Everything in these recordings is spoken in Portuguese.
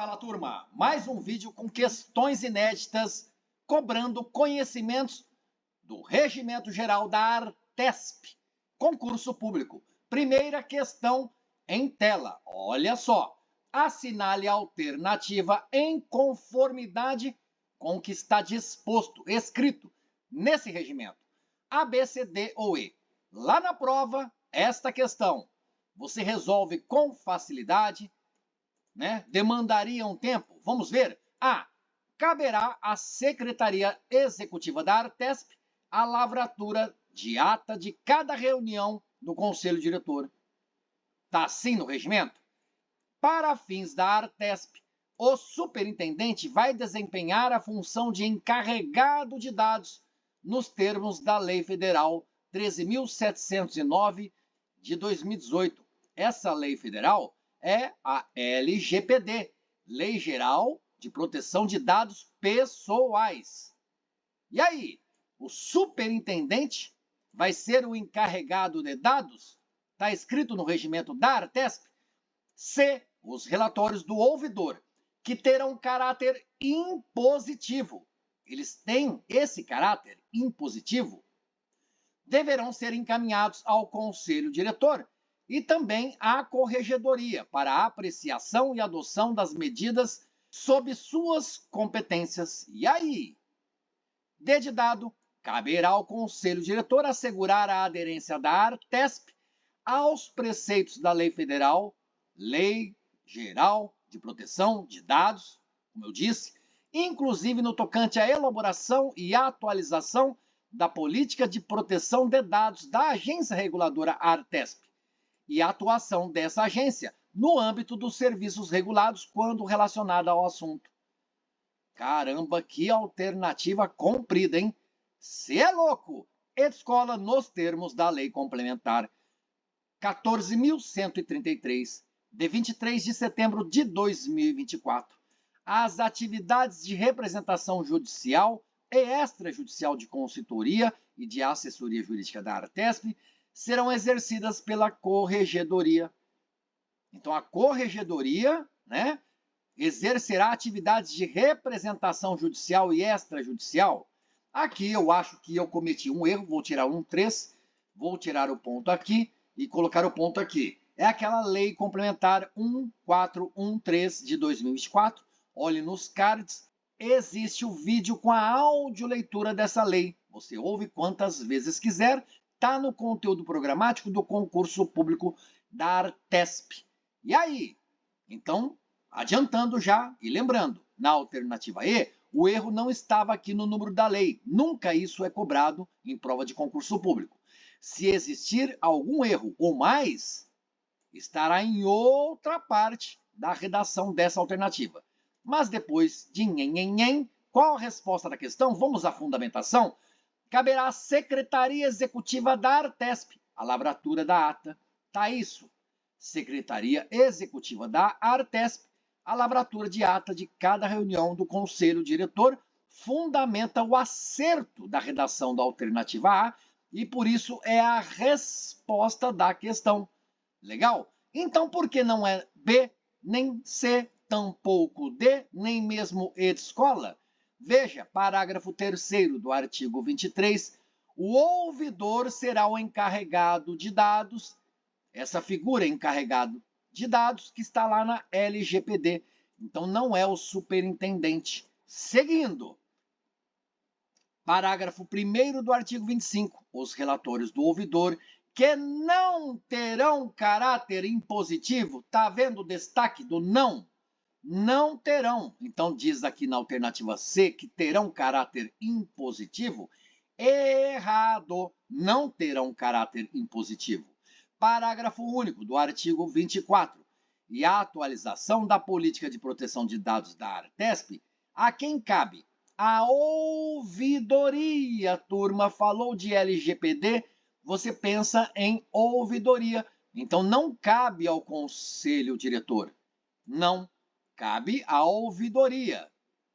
Fala turma, mais um vídeo com questões inéditas cobrando conhecimentos do Regimento Geral da Artesp, concurso público. Primeira questão em tela, olha só, assinale a alternativa em conformidade com o que está disposto, escrito nesse regimento, A, B, C, D ou E. Lá na prova, esta questão você resolve com facilidade, demandaria um tempo. Vamos ver. A. Caberá à Secretaria Executiva da Artesp a lavratura de ata de cada reunião do Conselho Diretor. Está assim no regimento? Para fins da Artesp, o superintendente vai desempenhar a função de encarregado de dados nos termos da Lei Federal 13.709 de 2018. Essa lei federal é a LGPD, Lei Geral de Proteção de Dados Pessoais. E aí, o superintendente vai ser o encarregado de dados? Está escrito no regimento da Artesp? C. Os relatórios do ouvidor, que terão caráter impositivo. Eles têm esse caráter impositivo. Deverão ser encaminhados ao Conselho Diretor e também à Corregedoria para a apreciação e adoção das medidas sob suas competências. E aí? D de dado, caberá ao Conselho Diretor assegurar a aderência da Artesp aos preceitos da Lei Federal, Lei Geral de Proteção de Dados, como eu disse, inclusive no tocante à elaboração e atualização da política de proteção de dados da agência reguladora Artesp e a atuação dessa agência no âmbito dos serviços regulados quando relacionada ao assunto. Caramba, que alternativa comprida, hein? Cê é louco! Escola nos termos da Lei Complementar 14.133, de 23 de setembro de 2024. As atividades de representação judicial e extrajudicial de consultoria e de assessoria jurídica da Artesp serão exercidas pela Corregedoria. Então, a Corregedoria, exercerá atividades de representação judicial e extrajudicial. Aqui eu acho que eu cometi um erro, vou tirar um 3, vou tirar o ponto aqui e colocar o ponto aqui. É aquela lei complementar 1413 de 2024. Olhe nos cards, existe o vídeo com a audioleitura dessa lei. Você ouve quantas vezes quiser, está no conteúdo programático do concurso público da Artesp. E aí? Então, adiantando já e lembrando, na alternativa E, o erro não estava aqui no número da lei. Nunca isso é cobrado em prova de concurso público. Se existir algum erro ou mais, estará em outra parte da redação dessa alternativa. Mas depois de nhenhenhen, qual a resposta da questão? Vamos à fundamentação. Caberá à Secretaria Executiva da Artesp a lavratura da ata. Tá isso. Secretaria Executiva da Artesp, a lavratura de ata de cada reunião do Conselho Diretor, fundamenta o acerto da redação da alternativa A e por isso é a resposta da questão. Legal? Então por que não é B, nem C, tampouco D, nem mesmo E de escola? Veja, parágrafo 3º do artigo 23, o ouvidor será o encarregado de dados, essa figura encarregado de dados que está lá na LGPD. Então não é o superintendente. Seguindo, parágrafo 1º do artigo 25, os relatórios do ouvidor que não terão caráter impositivo, está vendo o destaque do não? Não terão. Então diz aqui na alternativa C que terão caráter impositivo. Errado. Não terão caráter impositivo. Parágrafo único do artigo 24. E a atualização da política de proteção de dados da Artesp, a quem cabe? A ouvidoria. Turma, falou de LGPD, você pensa em ouvidoria. Então não cabe ao Conselho Diretor. Não. Cabe à ouvidoria.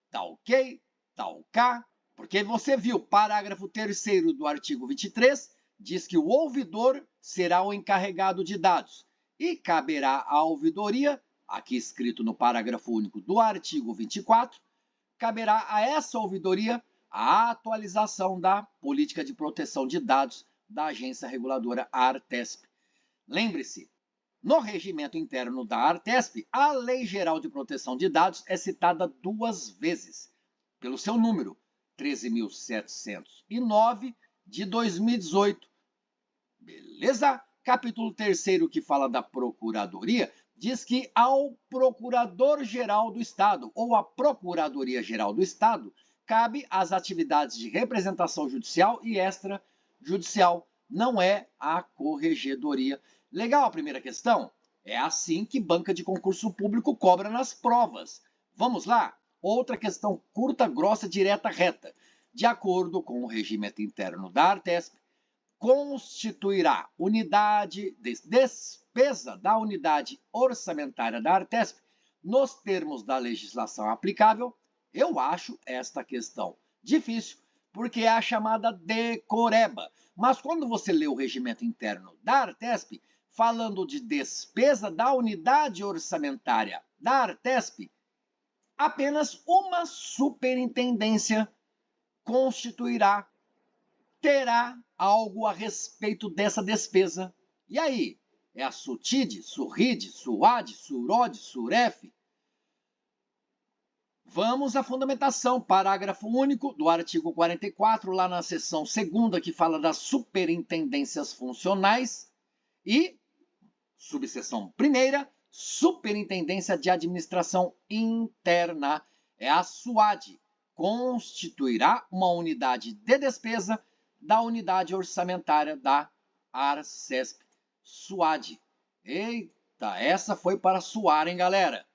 Tá ok? Tá ok? Porque você viu, parágrafo 3º do artigo 23, diz que o ouvidor será o encarregado de dados e caberá à ouvidoria aqui escrito no parágrafo único do artigo 24, caberá a essa ouvidoria a atualização da política de proteção de dados da agência reguladora ARTESP. Lembre-se, no regimento interno da ARTESP, a Lei Geral de Proteção de Dados é citada 2 vezes, pelo seu número 13.709 de 2018. Beleza? Capítulo 3º, que fala da Procuradoria, diz que ao Procurador-Geral do Estado ou à Procuradoria-Geral do Estado cabe as atividades de representação judicial e extrajudicial, não é a Corregedoria. Legal a primeira questão? É assim que banca de concurso público cobra nas provas. Vamos lá? Outra questão curta, grossa, direta, reta. De acordo com o regimento interno da ARTESP, constituirá unidade de despesa da unidade orçamentária da ARTESP nos termos da legislação aplicável. Eu acho esta questão difícil, porque é a chamada decoreba. Mas quando você lê o regimento interno da ARTESP, falando de despesa da unidade orçamentária da ARTESP, apenas uma superintendência terá algo a respeito dessa despesa. E aí? É a SUTID, SURRID, SUAD, SUROD, SUREF? Vamos à fundamentação, parágrafo único do artigo 44, lá na seção 2ª, que fala das superintendências funcionais, e subseção 1ª, Superintendência de Administração Interna, é a SUAD, constituirá uma unidade de despesa da unidade orçamentária da ARCESP. SUAD. Eita, essa foi para suar, hein, galera?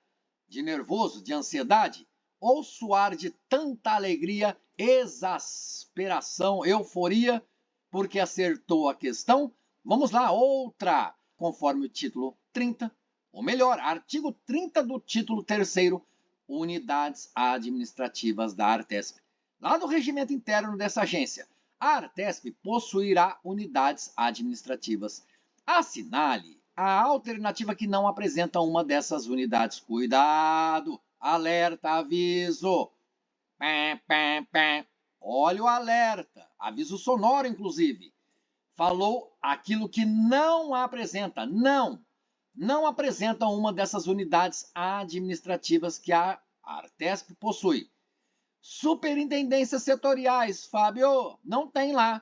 De nervoso, de ansiedade? Ou suar de tanta alegria, exasperação, euforia, porque acertou a questão? Vamos lá, outra, conforme o título 30, ou melhor, artigo 30 do título 3º, unidades administrativas da ARTESP. Lá no regimento interno dessa agência, a ARTESP possuirá unidades administrativas. Assinale a alternativa que não apresenta uma dessas unidades. Cuidado! Alerta, aviso! Pé, pé, pé. Olha o alerta, aviso sonoro, inclusive. Falou aquilo que não apresenta, não apresenta uma dessas unidades administrativas que a ARTESP possui. Superintendências setoriais, Fábio, não tem lá.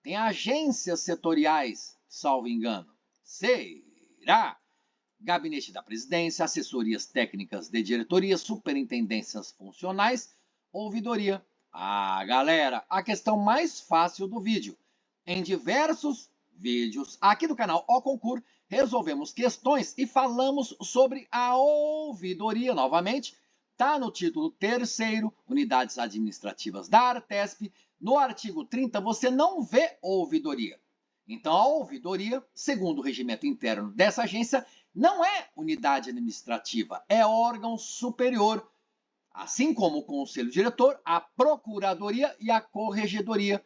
Tem agências setoriais, salvo engano. Será? Gabinete da Presidência, assessorias técnicas de diretoria, superintendências funcionais, ouvidoria. Ah, galera, a questão mais fácil do vídeo. Em diversos vídeos aqui do canal O Concurso, resolvemos questões e falamos sobre a ouvidoria novamente. Está no título 3º, Unidades Administrativas da ARTESP. No artigo 30, você não vê ouvidoria. Então, a ouvidoria, segundo o regimento interno dessa agência, não é unidade administrativa, é órgão superior, assim como o conselho diretor, a procuradoria e a corregedoria.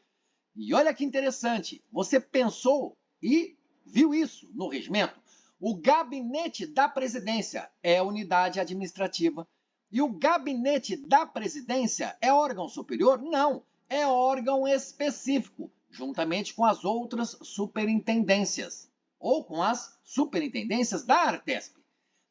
E olha que interessante, você pensou e viu isso no regimento? O gabinete da presidência é unidade administrativa. E o gabinete da presidência é órgão superior? Não, é órgão específico, juntamente com as outras superintendências, ou com as superintendências da ARTESP.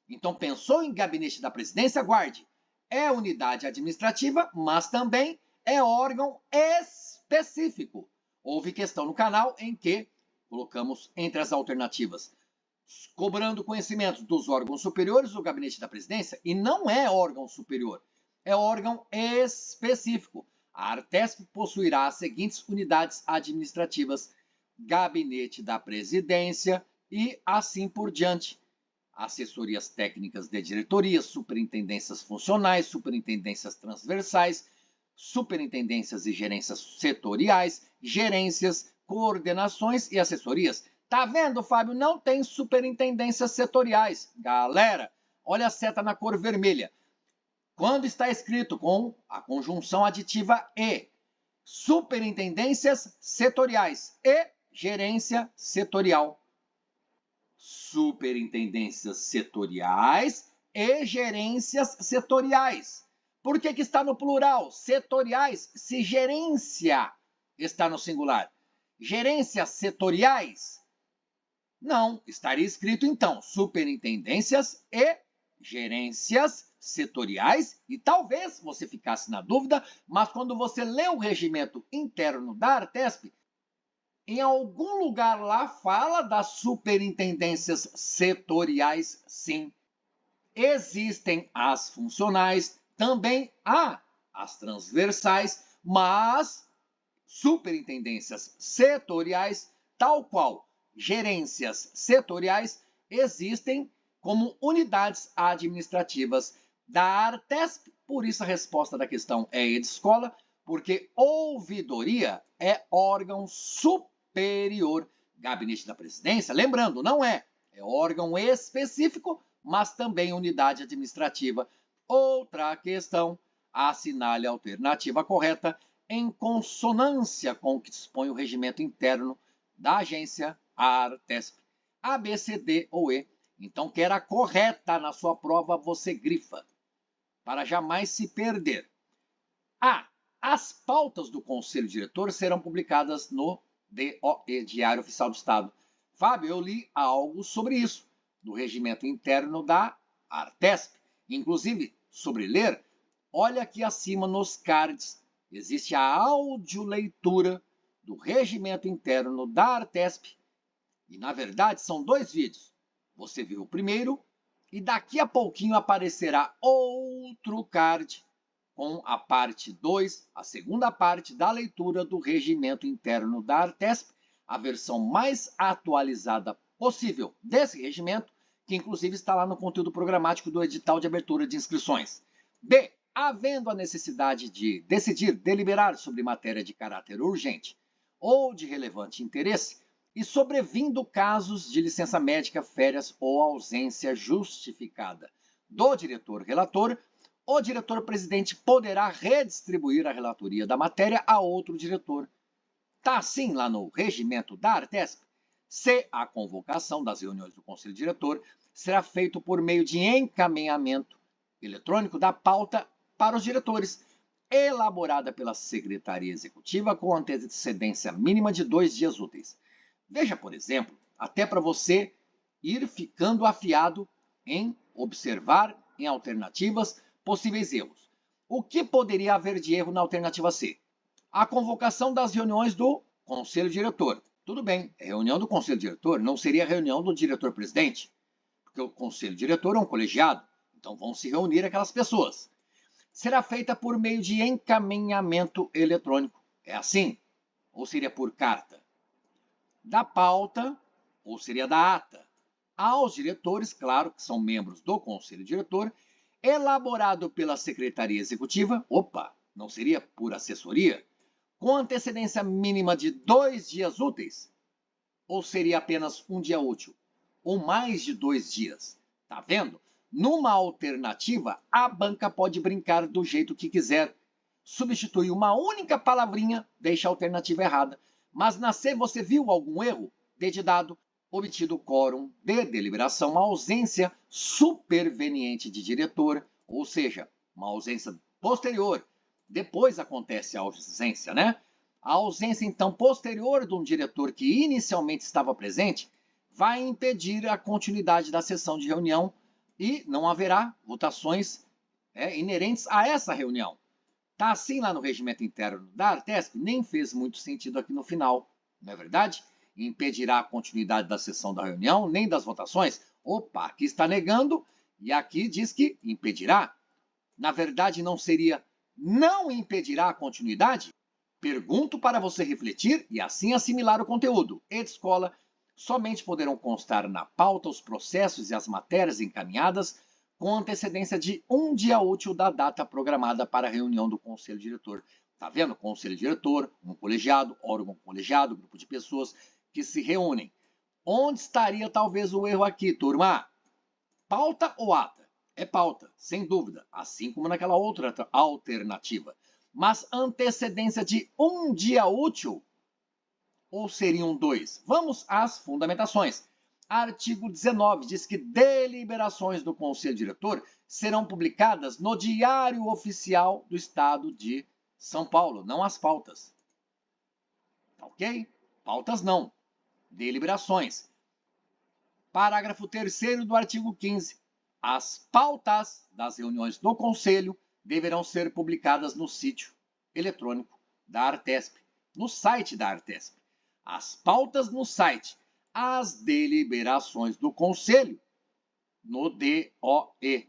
Então, pensou em gabinete da presidência? Guarde, é unidade administrativa, mas também é órgão específico. Houve questão no canal em que colocamos entre as alternativas cobrando conhecimentos dos órgãos superiores do gabinete da presidência, e não é órgão superior, é órgão específico. A ARTESP possuirá as seguintes unidades administrativas: gabinete da presidência e assim por diante. Assessorias técnicas de diretoria, superintendências funcionais, superintendências transversais, superintendências e gerências setoriais, gerências, coordenações e assessorias. Tá vendo, Fábio? Não tem superintendências setoriais. Galera, olha a seta na cor vermelha. Quando está escrito com a conjunção aditiva E, superintendências setoriais e gerência setorial. Superintendências setoriais e gerências setoriais. Por que está no plural? Setoriais, se gerência está no singular. Gerências setoriais? Não, estaria escrito então superintendências e gerências setoriais, e talvez você ficasse na dúvida, mas quando você lê o regimento interno da Artesp, em algum lugar lá fala das superintendências setoriais, sim. Existem as funcionais, também há as transversais, mas superintendências setoriais, tal qual gerências setoriais, existem como unidades administrativas da Artesp. Por isso a resposta da questão é Edescola, porque ouvidoria é órgão superior. Gabinete da Presidência, lembrando, não é órgão específico, mas também unidade administrativa. Outra questão, assinale a alternativa correta em consonância com o que dispõe o regimento interno da agência Artesp. A, B, C, D ou E. Então, quer a correta na sua prova, você grifa, para jamais se perder. A. As pautas do Conselho Diretor serão publicadas no DOE, Diário Oficial do Estado. Fábio, eu li algo sobre isso, do regimento interno da Artesp. Inclusive, sobre ler, olha aqui acima nos cards, existe a audioleitura do regimento interno da Artesp. E, na verdade, são 2 vídeos. Você viu o primeiro e daqui a pouquinho aparecerá outro card com a parte 2, a segunda parte da leitura do regimento interno da Artesp, a versão mais atualizada possível desse regimento, que inclusive está lá no conteúdo programático do edital de abertura de inscrições. B. Havendo a necessidade de decidir, deliberar sobre matéria de caráter urgente ou de relevante interesse, e sobrevindo casos de licença médica, férias ou ausência justificada do diretor-relator, o diretor-presidente poderá redistribuir a relatoria da matéria a outro diretor. Está assim lá no regimento da Artesp. Se a convocação das reuniões do Conselho Diretor será feito por meio de encaminhamento eletrônico da pauta para os diretores, elaborada pela Secretaria Executiva com antecedência mínima de 2 dias úteis. Veja, por exemplo, até para você ir ficando afiado em observar em alternativas possíveis erros. O que poderia haver de erro na alternativa C? A convocação das reuniões do Conselho Diretor. Tudo bem, é reunião do Conselho Diretor, não seria reunião do diretor-presidente, porque o Conselho Diretor é um colegiado, então vão se reunir aquelas pessoas. Será feita por meio de encaminhamento eletrônico. É assim? Ou seria por carta? Da pauta, ou seria da ata, aos diretores, claro, que são membros do Conselho Diretor, elaborado pela Secretaria Executiva, não seria por assessoria, com antecedência mínima de 2 dias úteis, ou seria apenas 1 dia útil, ou mais de 2 dias. Tá vendo? Numa alternativa, a banca pode brincar do jeito que quiser, substituir uma única palavrinha, deixa a alternativa errada. Mas na C você viu algum erro? D de dado, obtido quórum de deliberação, ausência superveniente de diretor, ou seja, uma ausência posterior. Depois acontece a ausência, né? A ausência, então, posterior de um diretor que inicialmente estava presente vai impedir a continuidade da sessão de reunião e não haverá votações inerentes a essa reunião. Tá assim lá no regimento interno da Artesp, nem fez muito sentido aqui no final, não é verdade? Impedirá a continuidade da sessão da reunião, nem das votações. Aqui está negando e aqui diz que impedirá. Na verdade, não seria não impedirá a continuidade? Pergunto para você refletir e assim assimilar o conteúdo. Edescola, somente poderão constar na pauta os processos e as matérias encaminhadas com antecedência de 1 dia útil da data programada para a reunião do Conselho Diretor. Tá vendo? Conselho Diretor, um colegiado, órgão colegiado, grupo de pessoas que se reúnem. Onde estaria talvez o erro aqui, turma? Pauta ou ata? É pauta, sem dúvida, assim como naquela outra alternativa. Mas antecedência de 1 dia útil? Ou seriam 2? Vamos às fundamentações. Artigo 19 diz que deliberações do Conselho Diretor serão publicadas no Diário Oficial do Estado de São Paulo, não as pautas. Ok? Pautas não. Deliberações. Parágrafo 3º do artigo 15. As pautas das reuniões do Conselho deverão ser publicadas no sítio eletrônico da Artesp, no site da Artesp. As pautas no site, as deliberações do Conselho no DOE.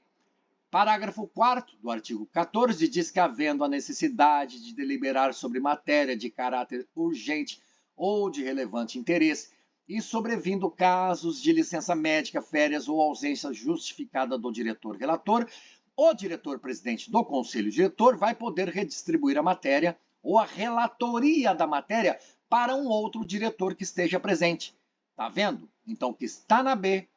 Parágrafo 4º do artigo 14 diz que, havendo a necessidade de deliberar sobre matéria de caráter urgente ou de relevante interesse, e sobrevindo casos de licença médica, férias ou ausência justificada do diretor relator, o diretor-presidente do Conselho Diretor vai poder redistribuir a matéria ou a relatoria da matéria para um outro diretor que esteja presente. Tá vendo? Então, o que está na B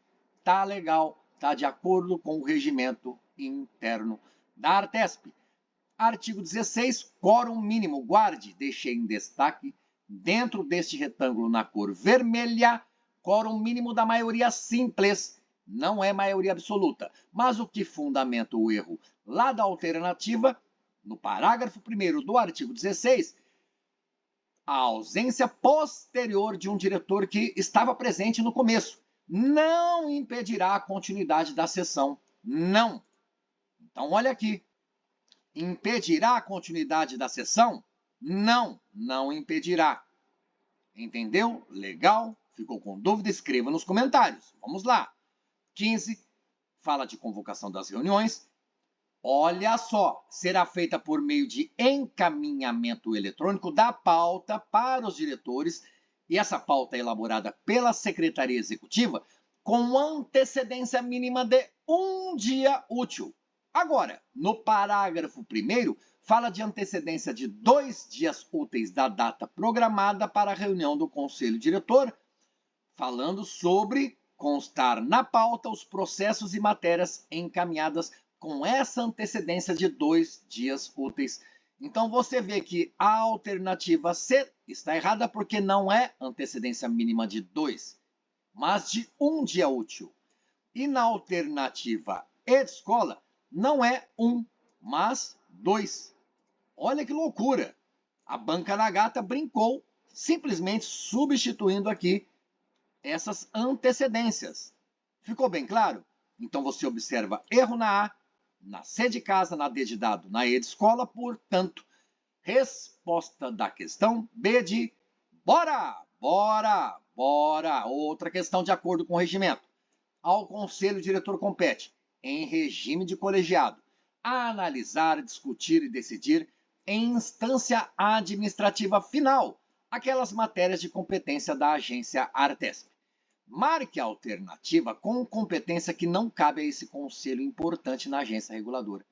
tá legal, tá de acordo com o regimento interno da Artesp. Artigo 16, quórum mínimo. Guarde, deixei em destaque, dentro deste retângulo na cor vermelha, quórum mínimo da maioria simples. Não é maioria absoluta. Mas o que fundamenta o erro lá da alternativa, no parágrafo 1º do artigo 16, a ausência posterior de um diretor que estava presente no começo não impedirá a continuidade da sessão. Não. Então, olha aqui. Impedirá a continuidade da sessão? Não, não impedirá. Entendeu? Legal? Ficou com dúvida? Escreva nos comentários. Vamos lá. 15, fala de convocação das reuniões. Olha só, será feita por meio de encaminhamento eletrônico da pauta para os diretores, e essa pauta é elaborada pela Secretaria Executiva com antecedência mínima de 1 dia útil. Agora, no parágrafo 1º, fala de antecedência de 2 dias úteis da data programada para a reunião do Conselho Diretor, falando sobre constar na pauta os processos e matérias encaminhadas com essa antecedência de 2 dias úteis. Então, você vê que a alternativa C está errada porque não é antecedência mínima de 2, mas de 1 dia útil. E na alternativa E de escola, não é 1, mas 2. Olha que loucura! A banca da gata brincou, simplesmente substituindo aqui essas antecedências. Ficou bem claro? Então você observa erro na A, na C de casa, na D de dado, na E de escola, portanto, resposta da questão B de bora, bora, bora. Outra questão de acordo com o regimento. Ao Conselho Diretor compete, em regime de colegiado, a analisar, discutir e decidir em instância administrativa final aquelas matérias de competência da agência Artesp. Marque a alternativa com competência que não cabe a esse conselho importante na agência reguladora.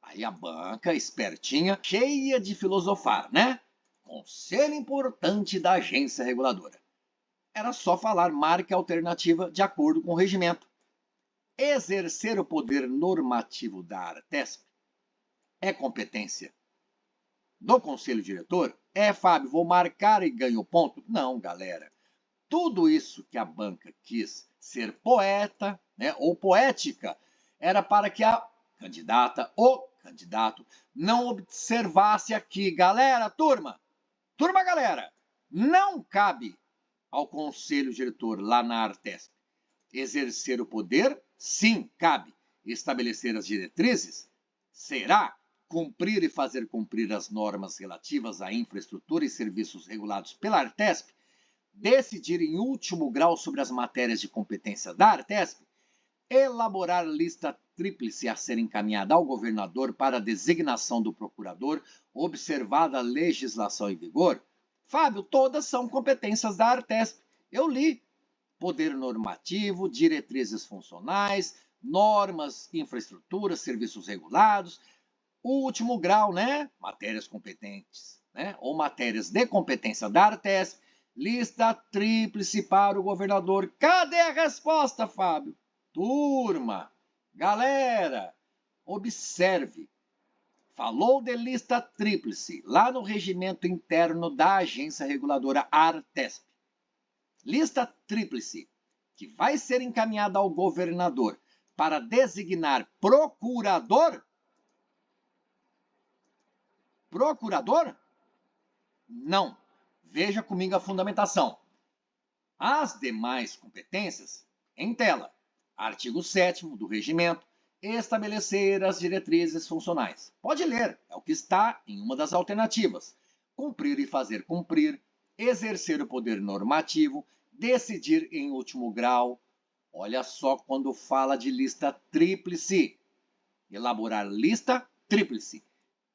Aí a banca, espertinha, cheia de filosofar, né? Conselho importante da agência reguladora. Era só falar marque a alternativa de acordo com o regimento. Exercer o poder normativo da Artesp é competência do Conselho Diretor? Fábio, vou marcar e ganho ponto? Não, galera. Tudo isso que a banca quis ser poeta, né, ou poética, era para que a candidata ou candidato não observasse aqui, galera, turma, galera, não cabe ao Conselho Diretor lá na Artesp exercer o poder? Sim, cabe. Estabelecer as diretrizes? Será? Cumprir e fazer cumprir as normas relativas à infraestrutura e serviços regulados pela Artesp? Decidir em último grau sobre as matérias de competência da Artesp? Elaborar lista tríplice a ser encaminhada ao governador para a designação do procurador, observada a legislação em vigor? Fábio, todas são competências da Artesp. Eu li. Poder normativo, diretrizes funcionais, normas, infraestrutura, serviços regulados. O último grau, né? Matérias competentes, né? Ou matérias de competência da Artesp. Lista tríplice para o governador. Cadê a resposta, Fábio? Turma, galera, observe. Falou de lista tríplice lá no regimento interno da agência reguladora Artesp. Lista tríplice que vai ser encaminhada ao governador para designar procurador? Procurador? Não. Veja comigo a fundamentação. As demais competências, em tela. Artigo 7º do Regimento, estabelecer as diretrizes funcionais. Pode ler, é o que está em uma das alternativas. Cumprir e fazer cumprir, exercer o poder normativo, decidir em último grau. Olha só quando fala de lista tríplice. Elaborar lista tríplice,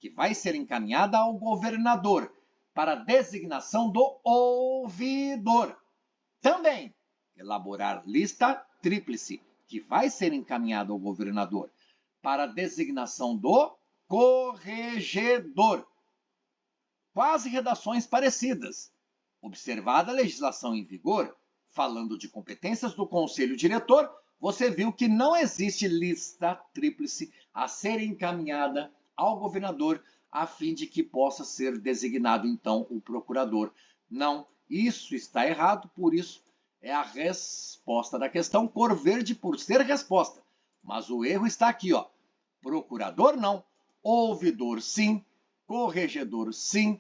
que vai ser encaminhada ao governador para designação do ouvidor. Também, elaborar lista tríplice, que vai ser encaminhada ao governador para designação do corregedor. Quase redações parecidas. Observada a legislação em vigor, falando de competências do Conselho Diretor, você viu que não existe lista tríplice a ser encaminhada ao governador a fim de que possa ser designado, então, o procurador. Não, isso está errado, por isso é a resposta da questão cor verde por ser resposta. Mas o erro está aqui, ó. Procurador não, ouvidor sim, corregedor sim,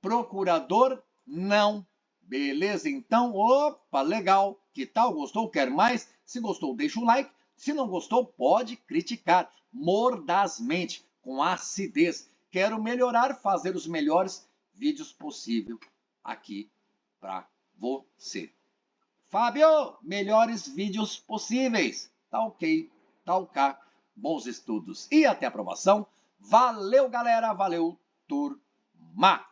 procurador não. Beleza? Então, opa, legal. Que tal? Gostou? Quer mais? Se gostou, deixa um like. Se não gostou, pode criticar mordazmente, com acidez. Quero melhorar, fazer os melhores vídeos possível aqui para você. Fábio, melhores vídeos possíveis. Tá ok, tá ok. Bons estudos e até a aprovação. Valeu, galera. Valeu, turma.